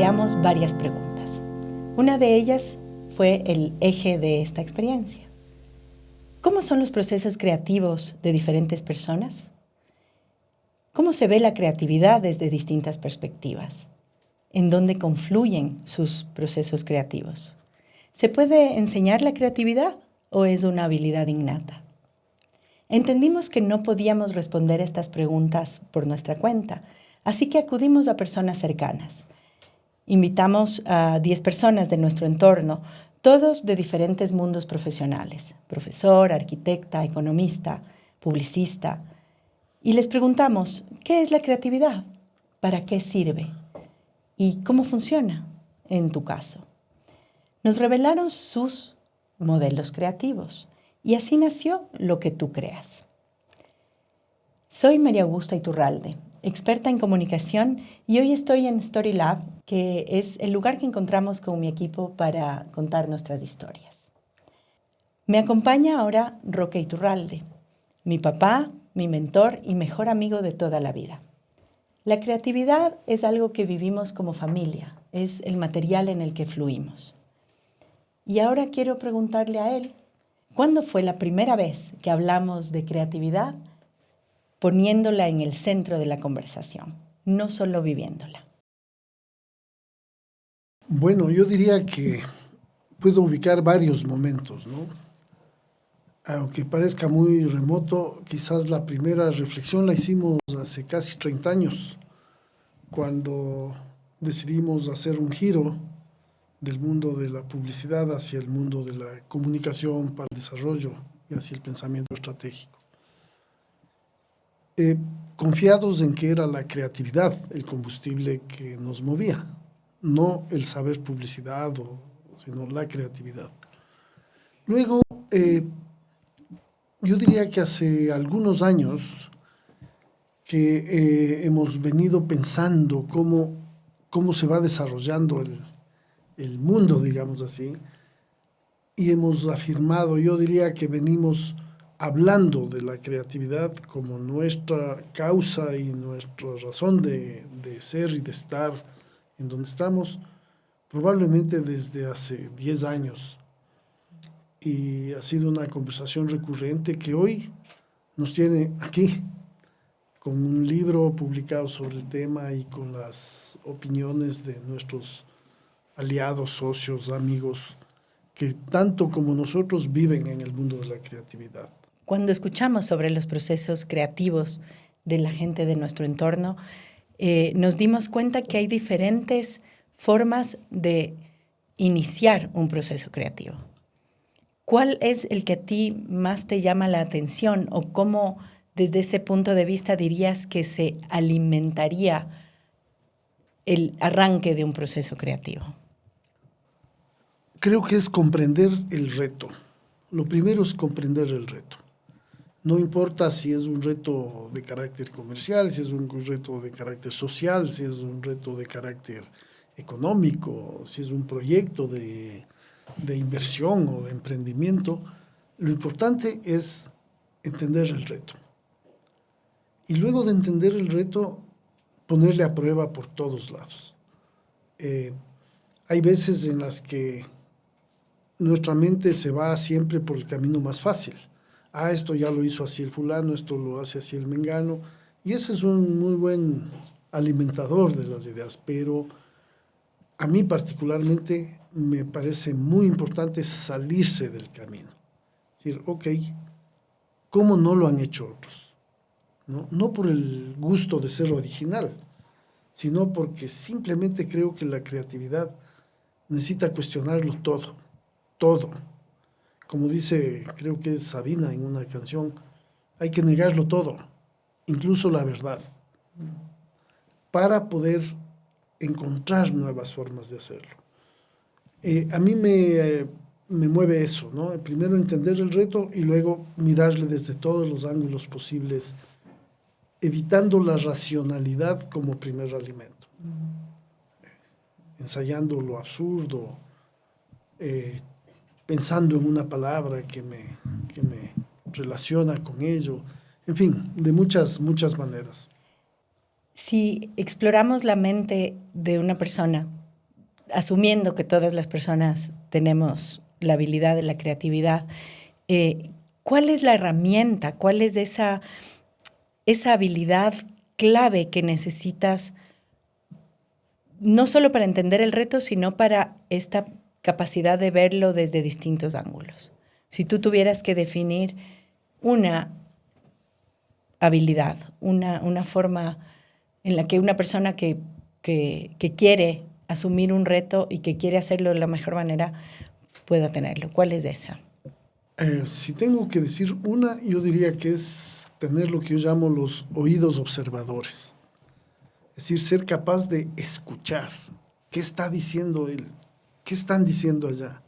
planteamos varias preguntas. Una de ellas fue el eje de esta experiencia. ¿Cómo son los procesos creativos de diferentes personas? ¿Cómo se ve la creatividad desde distintas perspectivas? ¿En dónde confluyen sus procesos creativos? ¿Se puede enseñar la creatividad o es una habilidad innata? Entendimos que no podíamos responder estas preguntas por nuestra cuenta, así que acudimos a personas cercanas. Invitamos a 10 personas de nuestro entorno, todos de diferentes mundos profesionales, profesor, arquitecta, economista, publicista, y les preguntamos, ¿qué es la creatividad? ¿Para qué sirve? ¿Y cómo funciona en tu caso? Nos revelaron sus modelos creativos y así nació Lo que tú creas. Soy María Augusta Iturralde, experta en comunicación, y hoy estoy en Storylab, que es el lugar que encontramos con mi equipo para contar nuestras historias. Me acompaña ahora Roque Iturralde, mi papá, mi mentor y mejor amigo de toda la vida. La creatividad es algo que vivimos como familia, es el material en el que fluimos. Y ahora quiero preguntarle a él, ¿cuándo fue la primera vez que hablamos de creatividad poniéndola en el centro de la conversación, no solo viviéndola? Bueno, yo diría que puedo ubicar varios momentos, ¿no? Aunque parezca muy remoto, quizás la primera reflexión la hicimos hace casi 30 años, cuando decidimos hacer un giro del mundo de la publicidad hacia el mundo de la comunicación para el desarrollo y hacia el pensamiento estratégico. Confiados en que era la creatividad el combustible que nos movía, no el saber publicidad, sino la creatividad. Luego, yo diría que hace algunos años que hemos venido pensando cómo se va desarrollando el mundo, digamos así, y hemos afirmado, yo diría que venimos hablando de la creatividad como nuestra causa y nuestra razón de ser y de estar en donde estamos, probablemente desde hace 10 años. Y ha sido una conversación recurrente que hoy nos tiene aquí, con un libro publicado sobre el tema y con las opiniones de nuestros aliados, socios, amigos, que tanto como nosotros viven en el mundo de la creatividad. Cuando escuchamos sobre los procesos creativos de la gente de nuestro entorno, nos dimos cuenta que hay diferentes formas de iniciar un proceso creativo. ¿Cuál es el que a ti más te llama la atención o cómo desde ese punto de vista dirías que se alimentaría el arranque de un proceso creativo? Creo que es comprender el reto. Lo primero es comprender el reto. No importa si es un reto de carácter comercial, si es un reto de carácter social, si es un reto de carácter económico, si es un proyecto de inversión o de emprendimiento. Lo importante es entender el reto. Y luego de entender el reto, ponerle a prueba por todos lados. Hay veces en las que nuestra mente se va siempre por el camino más fácil. Esto ya lo hizo así el fulano, esto lo hace así el mengano. Y ese es un muy buen alimentador de las ideas, pero a mí particularmente me parece muy importante salirse del camino. Es decir, ok, ¿cómo no lo han hecho otros? No por el gusto de ser original, sino porque simplemente creo que la creatividad necesita cuestionarlo todo, todo. Como dice, creo que es Sabina en una canción, hay que negarlo todo, incluso la verdad, para poder encontrar nuevas formas de hacerlo. A mí me mueve eso, ¿no? Primero entender el reto y luego mirarle desde todos los ángulos posibles, evitando la racionalidad como primer alimento. Ensayando lo absurdo, pensando en una palabra que me relaciona con ello, en fin, de muchas maneras. Si exploramos la mente de una persona asumiendo que todas las personas tenemos la habilidad de la creatividad, ¿cuál es la herramienta? ¿Cuál es esa habilidad clave que necesitas no solo para entender el reto, sino para esta capacidad de verlo desde distintos ángulos? Si tú tuvieras que definir una habilidad, una forma en la que una persona que quiere asumir un reto y que quiere hacerlo de la mejor manera pueda tenerlo, ¿cuál es esa? Si tengo que decir una, yo diría que es tener lo que yo llamo los oídos observadores. Es decir, ser capaz de escuchar qué está diciendo él, qué están diciendo allá,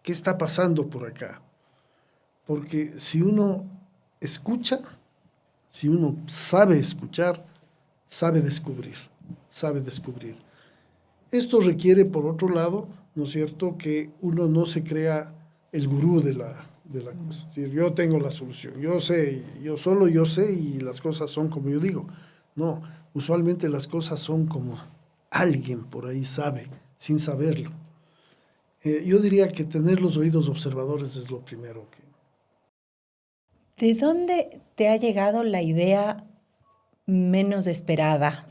qué está pasando por acá. Porque si uno escucha, si uno sabe escuchar, sabe descubrir, sabe descubrir. Esto requiere, por otro lado, ¿no es cierto?, que uno no se crea el gurú de la cosa. Es decir, yo tengo la solución, yo sé, yo sé y las cosas son como yo digo. No, usualmente las cosas son como alguien por ahí sabe, sin saberlo. Yo diría que tener los oídos observadores es lo primero que... ¿De dónde te ha llegado la idea menos esperada?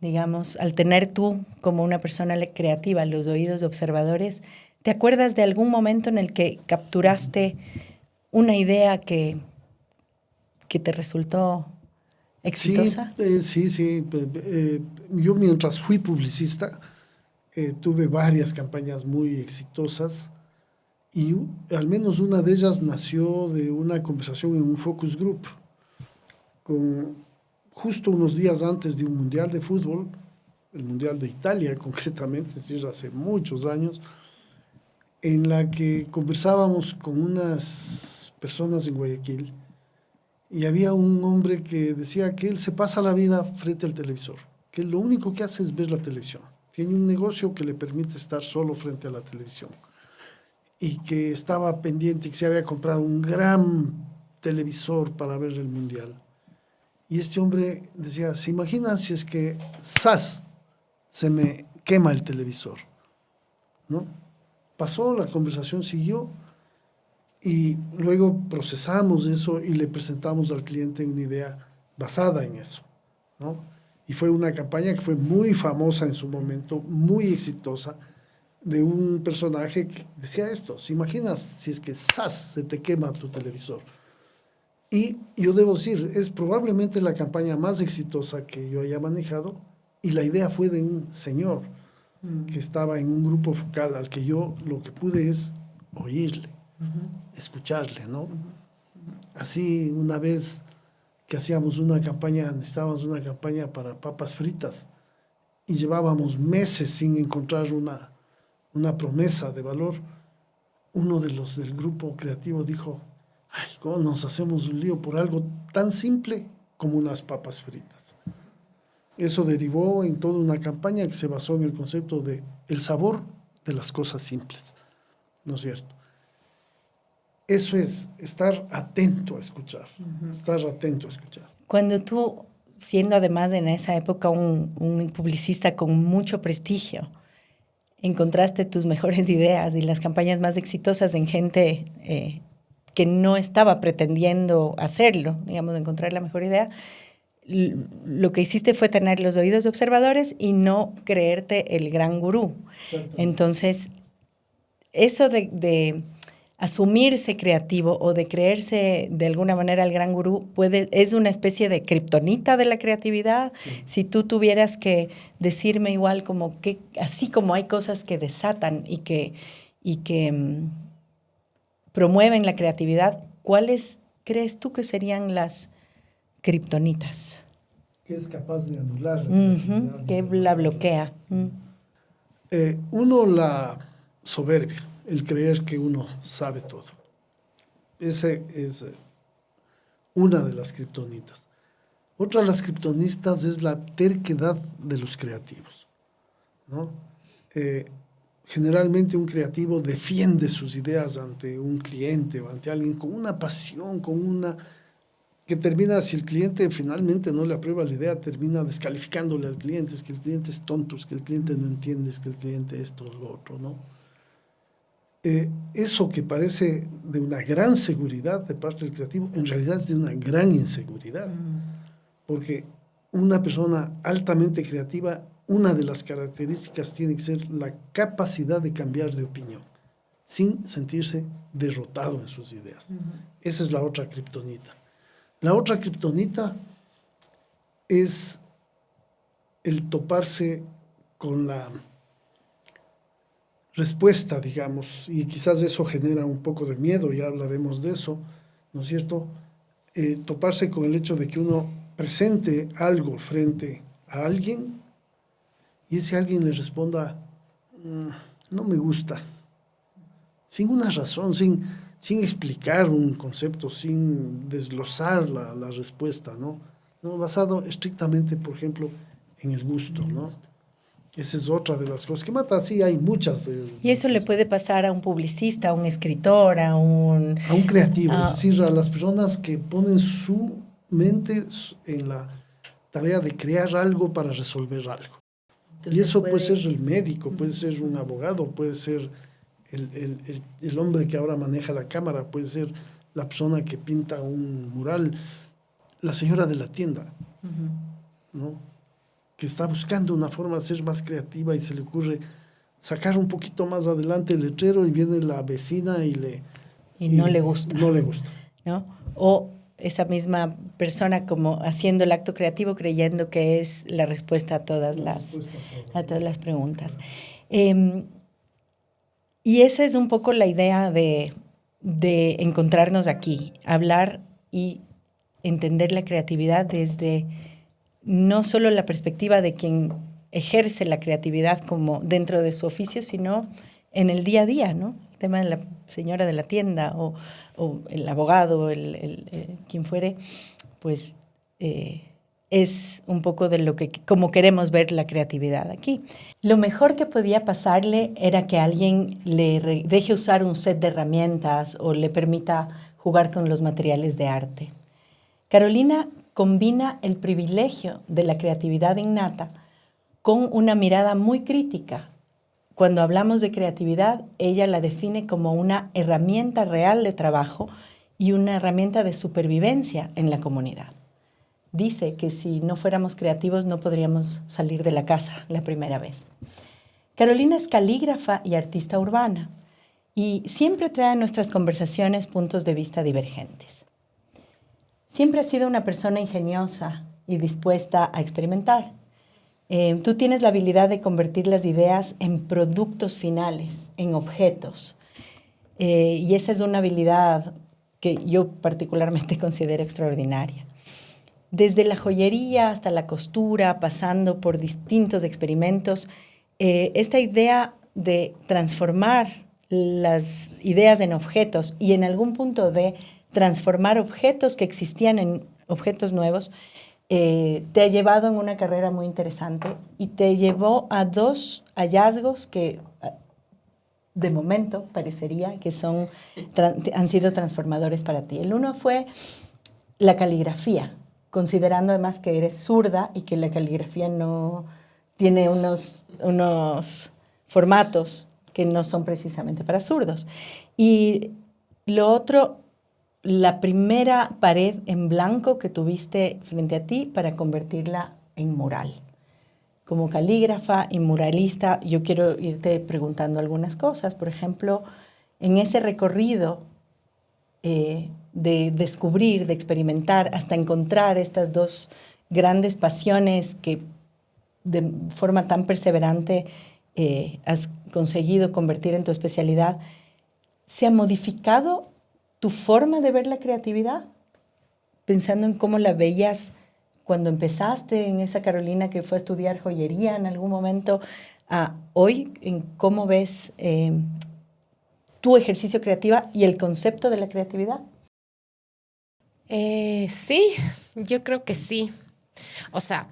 Digamos, al tener tú como una persona creativa los oídos observadores, ¿te acuerdas de algún momento en el que capturaste una idea que te resultó exitosa? Sí. Yo mientras fui publicista tuve varias campañas muy exitosas y al menos una de ellas nació de una conversación en un focus group justo unos días antes de un mundial de fútbol, el Mundial de Italia concretamente, es decir, hace muchos años, en la que conversábamos con unas personas en Guayaquil y había un hombre que decía que él se pasa la vida frente al televisor, que lo único que hace es ver la televisión. Tiene un negocio que le permite estar solo frente a la televisión y que estaba pendiente y que se había comprado un gran televisor para ver el Mundial. Y este hombre decía, ¿se imaginan si es que ¡zas! Se me quema el televisor? ¿No? Pasó, la conversación siguió y luego procesamos eso y le presentamos al cliente una idea basada en eso, ¿no? Y fue una campaña que fue muy famosa en su momento, muy exitosa, de un personaje que decía esto, ¿se imaginas si es que ¡zas! Se te quema tu televisor? Y yo debo decir, es probablemente la campaña más exitosa que yo haya manejado y la idea fue de un señor que estaba en un grupo focal al que yo lo que pude es oírle, escucharle, ¿no? Así una vez que hacíamos una campaña, necesitábamos una campaña para papas fritas y llevábamos meses sin encontrar una promesa de valor, uno de los del grupo creativo dijo, ay, ¿cómo nos hacemos un lío por algo tan simple como unas papas fritas? Eso derivó en toda una campaña que se basó en el concepto de el sabor de las cosas simples, ¿no es cierto? Eso es estar atento a escuchar, estar atento a escuchar. Cuando tú, siendo además en esa época un publicista con mucho prestigio, encontraste tus mejores ideas y las campañas más exitosas en gente que no estaba pretendiendo hacerlo, digamos, encontrar la mejor idea, lo que hiciste fue tener los oídos observadores y no creerte el gran gurú. Entonces, eso de asumirse creativo o de creerse de alguna manera el gran gurú es una especie de kriptonita de la creatividad. Sí. Si tú tuvieras que decirme igual como que así como hay cosas que desatan y que promueven la creatividad, ¿cuáles crees tú que serían las kriptonitas? Que es capaz de anular. Que la bloquea. Uno, la soberbia, el creer que uno sabe todo. Ese es una de las kriptonitas. Otra de las kriptonitas es la terquedad de los creativos, ¿no? Generalmente un creativo defiende sus ideas ante un cliente o ante alguien con una pasión, con una que termina, si el cliente finalmente no le aprueba la idea, termina descalificándole al cliente, es que el cliente es tonto, es que el cliente no entiende, es que el cliente esto o lo otro, ¿no? Eso que parece de una gran seguridad de parte del creativo, en realidad es de una gran inseguridad, porque una persona altamente creativa, una de las características tiene que ser la capacidad de cambiar de opinión, sin sentirse derrotado en sus ideas. Esa es la otra kriptonita. La otra kriptonita es el toparse con la respuesta, digamos, y quizás eso genera un poco de miedo, ya hablaremos de eso, ¿no es cierto? Toparse con el hecho de que uno presente algo frente a alguien y ese alguien le responda, no me gusta, sin una razón, sin explicar un concepto, sin desglosar la respuesta, ¿no? ¿No? Basado estrictamente, por ejemplo, en el gusto, ¿no? Esa es otra de las cosas que mata. Sí, hay muchas. Y eso le puede pasar a un publicista, a un escritor, a un creativo, es decir, a las personas que ponen su mente en la tarea de crear algo para resolver algo. Entonces, y eso puede ser el médico, puede ser un abogado, puede ser el hombre que ahora maneja la cámara, puede ser la persona que pinta un mural, la señora de la tienda, ¿no? Que está buscando una forma de ser más creativa y se le ocurre sacar un poquito más adelante el letrero y viene la vecina y no le gusta. No le gusta. ¿No? O esa misma persona como haciendo el acto creativo creyendo que es la respuesta a todas las preguntas. Y esa es un poco la idea de encontrarnos aquí, hablar y entender la creatividad desde no solo la perspectiva de quien ejerce la creatividad como dentro de su oficio, sino en el día a día, ¿no? El tema de la señora de la tienda o el abogado, quien fuere, pues es un poco de lo que, como queremos ver la creatividad aquí. Lo mejor que podía pasarle era que alguien le deje usar un set de herramientas o le permita jugar con los materiales de arte. Carolina combina el privilegio de la creatividad innata con una mirada muy crítica. Cuando hablamos de creatividad, ella la define como una herramienta real de trabajo y una herramienta de supervivencia en la comunidad. Dice que si no fuéramos creativos no podríamos salir de la casa la primera vez. Carolina es calígrafa y artista urbana y siempre trae a nuestras conversaciones puntos de vista divergentes. Siempre has sido una persona ingeniosa y dispuesta a experimentar. Tú tienes la habilidad de convertir las ideas en productos finales, en objetos. Y esa es una habilidad que yo particularmente considero extraordinaria. Desde la joyería hasta la costura, pasando por distintos experimentos, esta idea de transformar las ideas en objetos y en algún punto de transformar objetos que existían en objetos nuevos, te ha llevado en una carrera muy interesante y te llevó a dos hallazgos que de momento parecería que han sido transformadores para ti. El uno fue la caligrafía, considerando además que eres zurda y que la caligrafía no tiene unos formatos que no son precisamente para zurdos. Y lo otro, la primera pared en blanco que tuviste frente a ti para convertirla en mural. Como calígrafa y muralista, yo quiero irte preguntando algunas cosas. Por ejemplo, en ese recorrido de descubrir, de experimentar, hasta encontrar estas dos grandes pasiones que de forma tan perseverante has conseguido convertir en tu especialidad, ¿se ha modificado tu forma de ver la creatividad? Pensando en cómo la veías cuando empezaste, en esa Carolina que fue a estudiar joyería en algún momento, a hoy, en cómo ves tu ejercicio creativo y el concepto de la creatividad. Sí, yo creo que sí. O sea,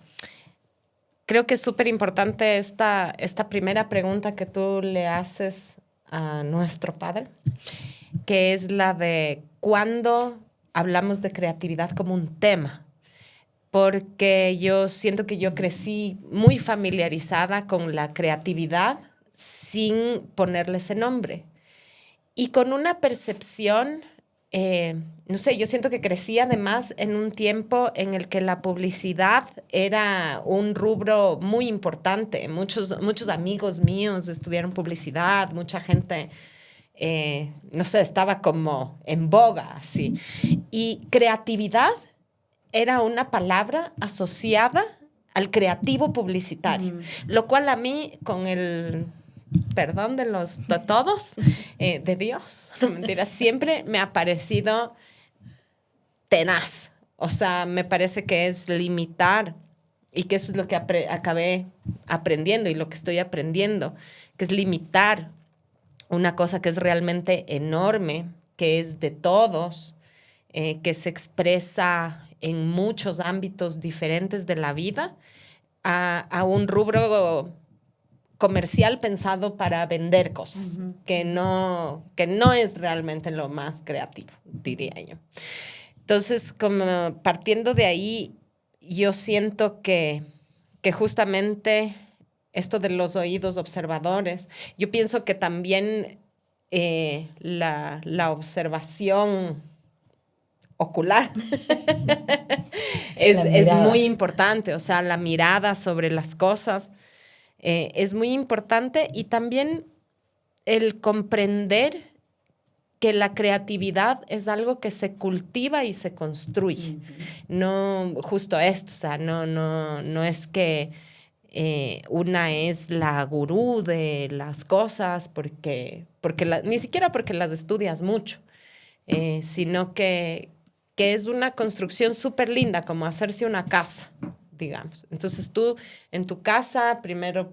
creo que es súper importante esta primera pregunta que tú le haces a nuestro padre, que es la de cuándo hablamos de creatividad como un tema, porque yo siento que yo crecí muy familiarizada con la creatividad sin ponerle ese nombre y con una percepción, no sé, yo siento que crecí además en un tiempo en el que la publicidad era un rubro muy importante. Muchos amigos míos estudiaron publicidad, mucha gente, no sé, estaba como en boga, así. Y creatividad era una palabra asociada al creativo publicitario, lo cual a mí, con el perdón de todos, de Dios, no mentira, siempre me ha parecido tenaz. O sea, me parece que es limitar, y que eso es lo que acabé aprendiendo y lo que estoy aprendiendo, que es limitar una cosa que es realmente enorme, que es de todos, que se expresa en muchos ámbitos diferentes de la vida, a un rubro comercial pensado para vender cosas, que no es realmente lo más creativo, diría yo. Entonces, como partiendo de ahí, yo siento que justamente esto de los oídos observadores, yo pienso que también la observación ocular es muy importante, o sea, la mirada sobre las cosas es muy importante, y también el comprender que la creatividad es algo que se cultiva y se construye. No justo esto, o sea, no es que una es la gurú de las cosas ni siquiera porque las estudias mucho, sino que es una construcción súper linda, como hacerse una casa, digamos. Entonces tú en tu casa primero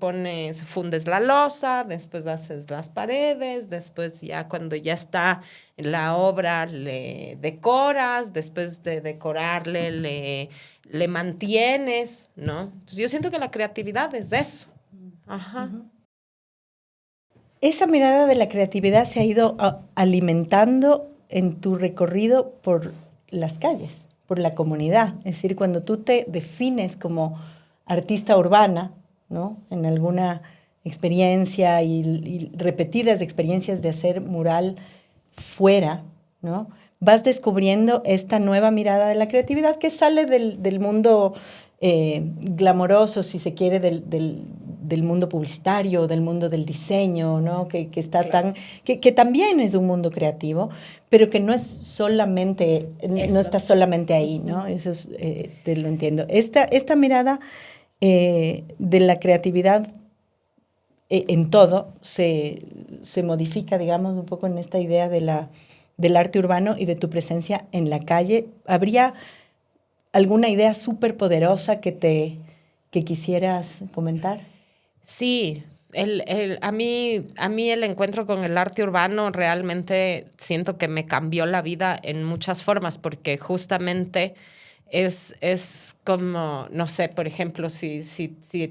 fundes la losa, después haces las paredes, después ya cuando ya está la obra le decoras, después de decorarle le mantienes, ¿no? Entonces yo siento que la creatividad es eso. Ajá. Esa mirada de la creatividad se ha ido alimentando en tu recorrido por las calles, por la comunidad. Es decir, cuando tú te defines como artista urbana, ¿no? En alguna experiencia y repetidas experiencias de hacer mural fuera, ¿no? Vas descubriendo esta nueva mirada de la creatividad que sale del mundo glamoroso, si se quiere, del mundo publicitario, del mundo del diseño, ¿no? Que está claro. que también es un mundo creativo, pero que no es solamente, no está solamente ahí, ¿no? Eso es, te lo entiendo. Esta mirada de la creatividad en todo se modifica, digamos, un poco en esta idea del arte urbano y de tu presencia en la calle. ¿Habría alguna idea súper poderosa que quisieras comentar? Sí, a mí el encuentro con el arte urbano realmente siento que me cambió la vida en muchas formas, porque justamente es como, no sé, por ejemplo, si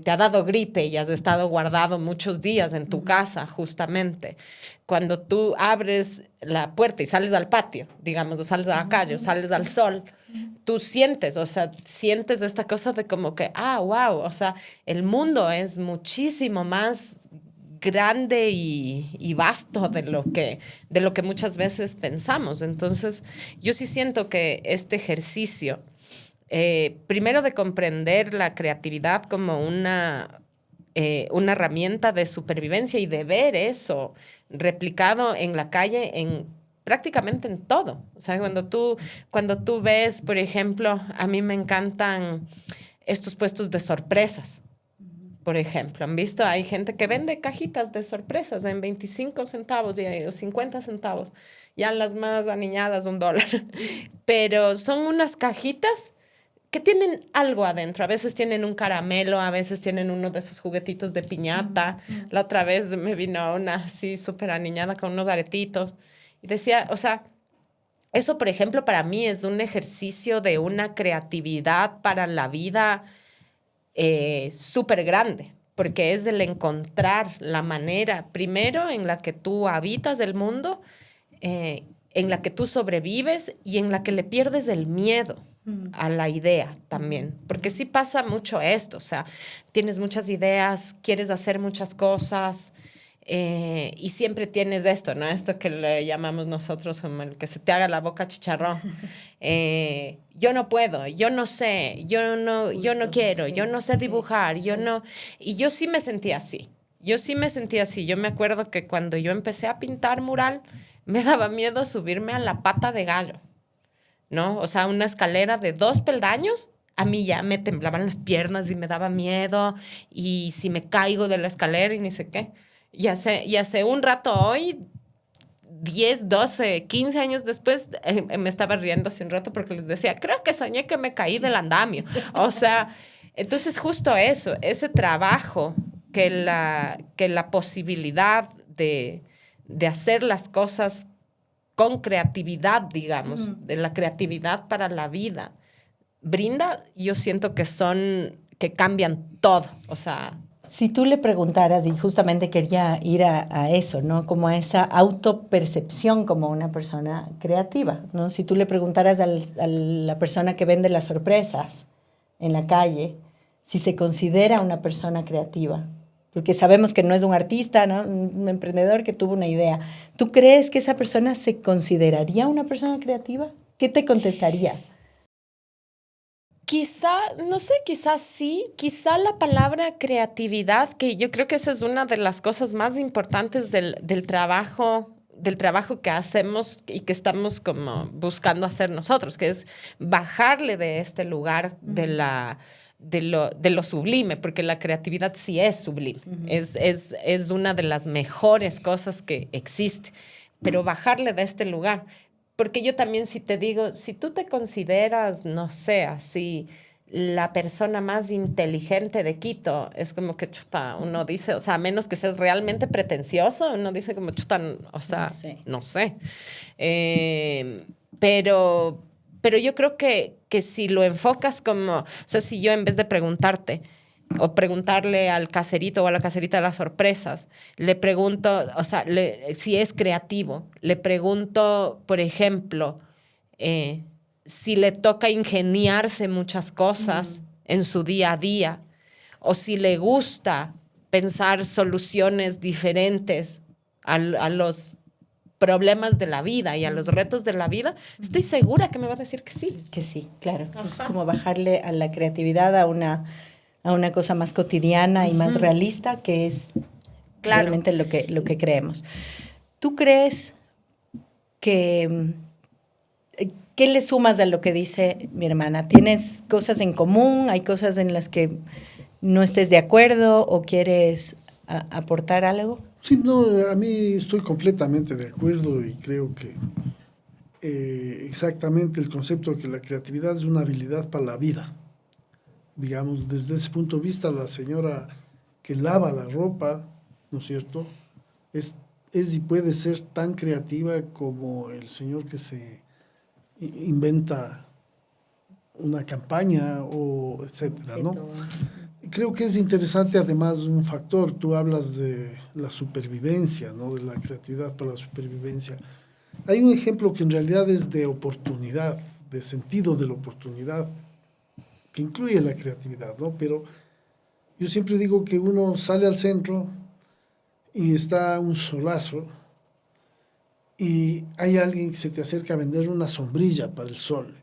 te ha dado gripe y has estado guardado muchos días en tu casa, justamente, cuando tú abres la puerta y sales al patio, digamos, o sales a la calle, o sales al sol, tú sientes, o sea, sientes esta cosa de como que, wow, o sea, el mundo es muchísimo más grande y vasto de lo que muchas veces pensamos. Entonces, yo sí siento que este ejercicio, primero de comprender la creatividad como una herramienta de supervivencia y de ver eso replicado en la calle, prácticamente en todo. O sea, cuando tú ves, por ejemplo, a mí me encantan estos puestos de sorpresas. Por ejemplo, ¿han visto? Hay gente que vende cajitas de sorpresas en 25 centavos o 50 centavos. Ya las más aniñadas, $1. Pero son unas cajitas que tienen algo adentro. A veces tienen un caramelo, a veces tienen uno de esos juguetitos de piñata. La otra vez me vino una así súper aniñada con unos aretitos. Y decía, o sea, eso, por ejemplo, para mí es un ejercicio de una creatividad para la vida súper grande, porque es el encontrar la manera, primero, en la que tú habitas el mundo, en la que tú sobrevives y en la que le pierdes el miedo a la idea también. Porque sí pasa mucho esto, o sea, tienes muchas ideas, quieres hacer muchas cosas y siempre tienes esto, ¿no? Esto que le llamamos nosotros como el que se te haga la boca chicharrón. Yo no puedo, yo no sé, yo no quiero, yo no sé dibujar, yo no... Y yo sí me sentía así. Yo sí me sentía así. Yo me acuerdo que cuando yo empecé a pintar mural, me daba miedo subirme a la pata de gallo, ¿no? O sea, una escalera de 2 peldaños, a mí ya me temblaban las piernas y me daba miedo. Y si me caigo de la escalera y ni sé qué. Y hace un rato hoy, 10, 12, 15 años después, me estaba riendo hace un rato porque les decía, creo que soñé que me caí del andamio. O sea, entonces justo eso, ese trabajo que la posibilidad de hacer las cosas con creatividad, digamos, de la creatividad para la vida, brinda, yo siento que cambian todo, o sea... Si tú le preguntaras, y justamente quería ir a eso, ¿no? Como a esa autopercepción como una persona creativa, ¿no? Si tú le preguntaras a la persona que vende las sorpresas en la calle, si se considera una persona creativa, porque sabemos que no es un artista, ¿no? Un emprendedor que tuvo una idea. ¿Tú crees que esa persona se consideraría una persona creativa? ¿Qué te contestaría? Quizá, no sé, quizás sí, quizá la palabra creatividad, que yo creo que esa es una de las cosas más importantes del trabajo que hacemos y que estamos como buscando hacer nosotros, que es bajarle de este lugar de lo sublime, porque la creatividad sí es sublime, es una de las mejores cosas que existe, pero bajarle de este lugar. Porque yo también, si te digo, si tú te consideras, no sé, así, la persona más inteligente de Quito, es como que, chuta, uno dice, o sea, a menos que seas realmente pretencioso, uno dice como, chuta, o sea, no sé. Pero yo creo que si lo enfocas como, o sea, si yo en vez de preguntarte, o preguntarle al caserito o a la caserita de las sorpresas, le pregunto, o sea, si es creativo, le pregunto, por ejemplo, si le toca ingeniarse muchas cosas en su día a día, o si le gusta pensar soluciones diferentes a los problemas de la vida y a los retos de la vida, estoy segura que me va a decir que sí. Que sí, claro. Es como bajarle a la creatividad a una cosa más cotidiana y más realista, que es realmente lo que creemos. ¿Tú crees que... ¿Qué le sumas a lo que dice mi hermana? ¿Tienes cosas en común? ¿Hay cosas en las que no estés de acuerdo o quieres aportar algo? Sí, no, a mí estoy completamente de acuerdo y creo que exactamente el concepto de que la creatividad es una habilidad para la vida. Digamos, desde ese punto de vista, la señora que lava la ropa, ¿no es cierto?, es y puede ser tan creativa como el señor que se inventa una campaña o etcétera, ¿no? Creo que es interesante además un factor, tú hablas de la supervivencia, ¿no? De la creatividad para la supervivencia. Hay un ejemplo que en realidad es de oportunidad, de sentido de la oportunidad, que incluye la creatividad, ¿no? Pero yo siempre digo que uno sale al centro y está un solazo y hay alguien que se te acerca a vender una sombrilla para el sol,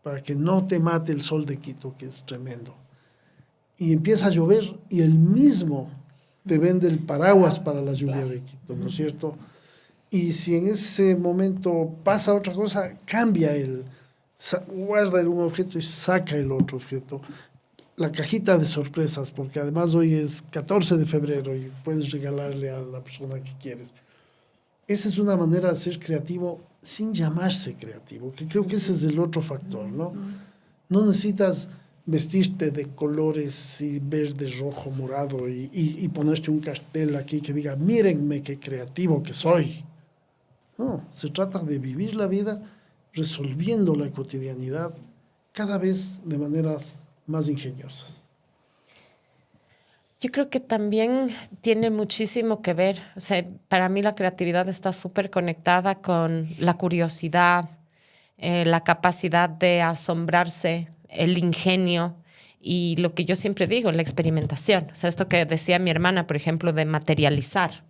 para que no te mate el sol de Quito, que es tremendo. Y empieza a llover y él mismo te vende el paraguas para la lluvia de Quito, ¿no es cierto? Y si en ese momento pasa otra cosa, cambia guarda un objeto y saca el otro objeto. La cajita de sorpresas, porque además hoy es 14 de febrero y puedes regalarle a la persona que quieres. Esa es una manera de ser creativo sin llamarse creativo, que creo que ese es el otro factor, ¿no? No necesitas vestirte de colores y verde, rojo, morado y ponerte un cartel aquí que diga, mírenme qué creativo que soy. No, se trata de vivir la vida resolviendo la cotidianidad cada vez de maneras más ingeniosas. Yo creo que también tiene muchísimo que ver. O sea, para mí la creatividad está súper conectada con la curiosidad, la capacidad de asombrarse, el ingenio y lo que yo siempre digo, la experimentación. O sea, esto que decía mi hermana, por ejemplo, de materializar.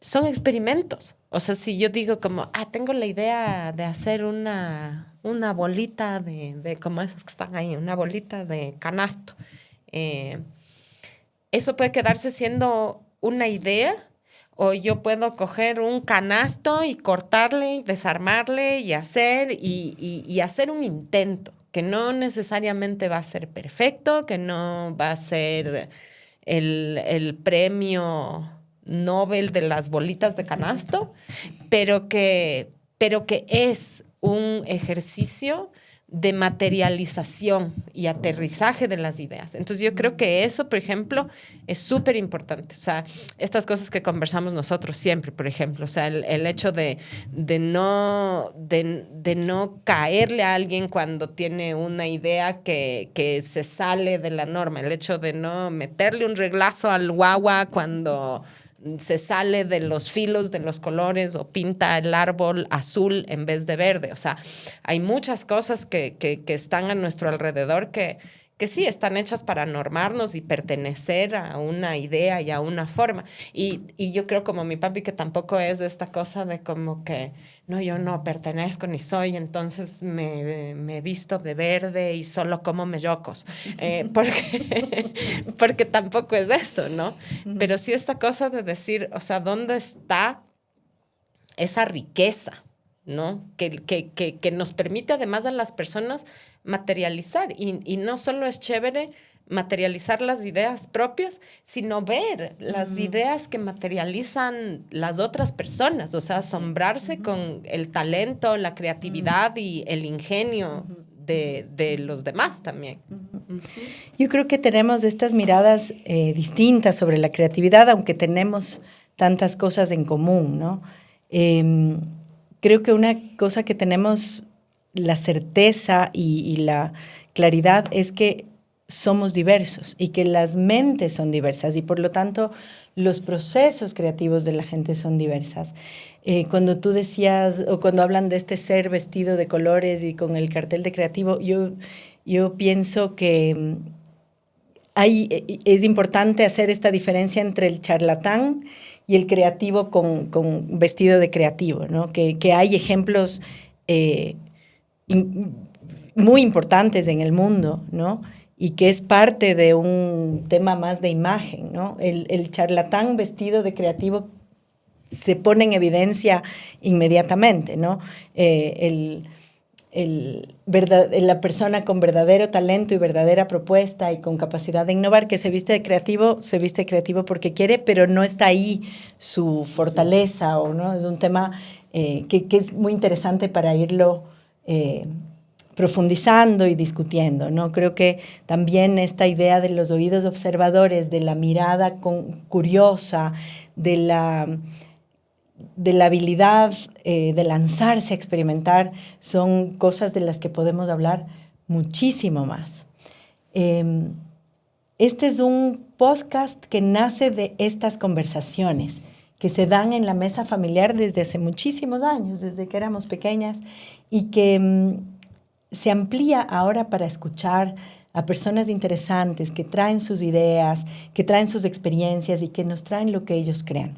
Son experimentos. O sea, si yo digo como, tengo la idea de hacer una bolita de como esas que están ahí, una bolita de canasto. Eso puede quedarse siendo una idea, o yo puedo coger un canasto y cortarle, y desarmarle y hacer un intento, que no necesariamente va a ser perfecto, que no va a ser el premio Nobel de las bolitas de canasto, pero que es un ejercicio de materialización y aterrizaje de las ideas. Entonces yo creo que eso, por ejemplo, es súper importante. O sea, estas cosas que conversamos nosotros siempre, por ejemplo, o sea, el hecho de no caerle a alguien cuando tiene una idea que se sale de la norma, el hecho de no meterle un reglazo al guagua cuando se sale de los filos de los colores o pinta el árbol azul en vez de verde. O sea, hay muchas cosas que están a nuestro alrededor que sí están hechas para normarnos y pertenecer a una idea y a una forma. Y yo creo como mi papi que tampoco es de esta cosa de como que no, yo no pertenezco ni soy, entonces me visto de verde y solo como mellocos. Porque tampoco es eso, ¿no? Pero sí esta cosa de decir, o sea, ¿dónde está esa riqueza? ¿No? Que nos permite además a las personas materializar y no solo es chévere materializar las ideas propias, sino ver las ideas que materializan las otras personas, o sea, asombrarse con el talento, la creatividad y el ingenio de los demás también. Yo creo que tenemos estas miradas distintas sobre la creatividad, aunque tenemos tantas cosas en común, ¿no? Creo que una cosa que tenemos la certeza y la claridad es que somos diversos y que las mentes son diversas y por lo tanto los procesos creativos de la gente son diversas. Cuando tú decías o cuando hablan de este ser vestido de colores y con el cartel de creativo, yo pienso que es importante hacer esta diferencia entre el charlatán y el creativo con vestido de creativo, ¿no? Que hay ejemplos muy importantes en el mundo, ¿no? Y que es parte de un tema más de imagen, ¿no? El charlatán vestido de creativo se pone en evidencia inmediatamente, ¿no? La persona con verdadero talento y verdadera propuesta y con capacidad de innovar que se viste creativo porque quiere, pero no está ahí su fortaleza, o no es un tema que es muy interesante para irlo profundizando y discutiendo, ¿no? Creo que también esta idea de los oídos observadores, de la mirada curiosa, de la habilidad de lanzarse a experimentar, son cosas de las que podemos hablar muchísimo más. Este es un podcast que nace de estas conversaciones que se dan en la mesa familiar desde hace muchísimos años, desde que éramos pequeñas, y que se amplía ahora para escuchar a personas interesantes que traen sus ideas, que traen sus experiencias y que nos traen lo que ellos crean.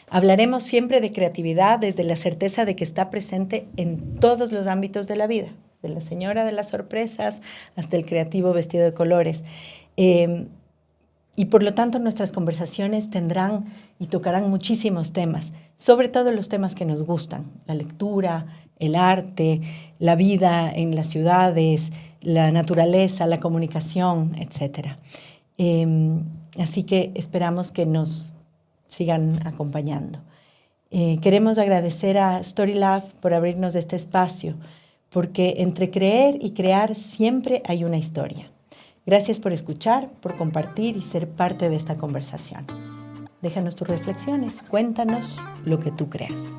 Hablaremos siempre de creatividad desde la certeza de que está presente en todos los ámbitos de la vida, de la señora de las sorpresas hasta el creativo vestido de colores. Y por lo tanto nuestras conversaciones tendrán y tocarán muchísimos temas, sobre todo los temas que nos gustan, la lectura, el arte, la vida en las ciudades, la naturaleza, la comunicación, etc. Así que esperamos que nos sigan acompañando. Queremos agradecer a Storylab por abrirnos este espacio, porque entre creer y crear siempre hay una historia. Gracias por escuchar, por compartir y ser parte de esta conversación. Déjanos tus reflexiones, cuéntanos lo que tú creas.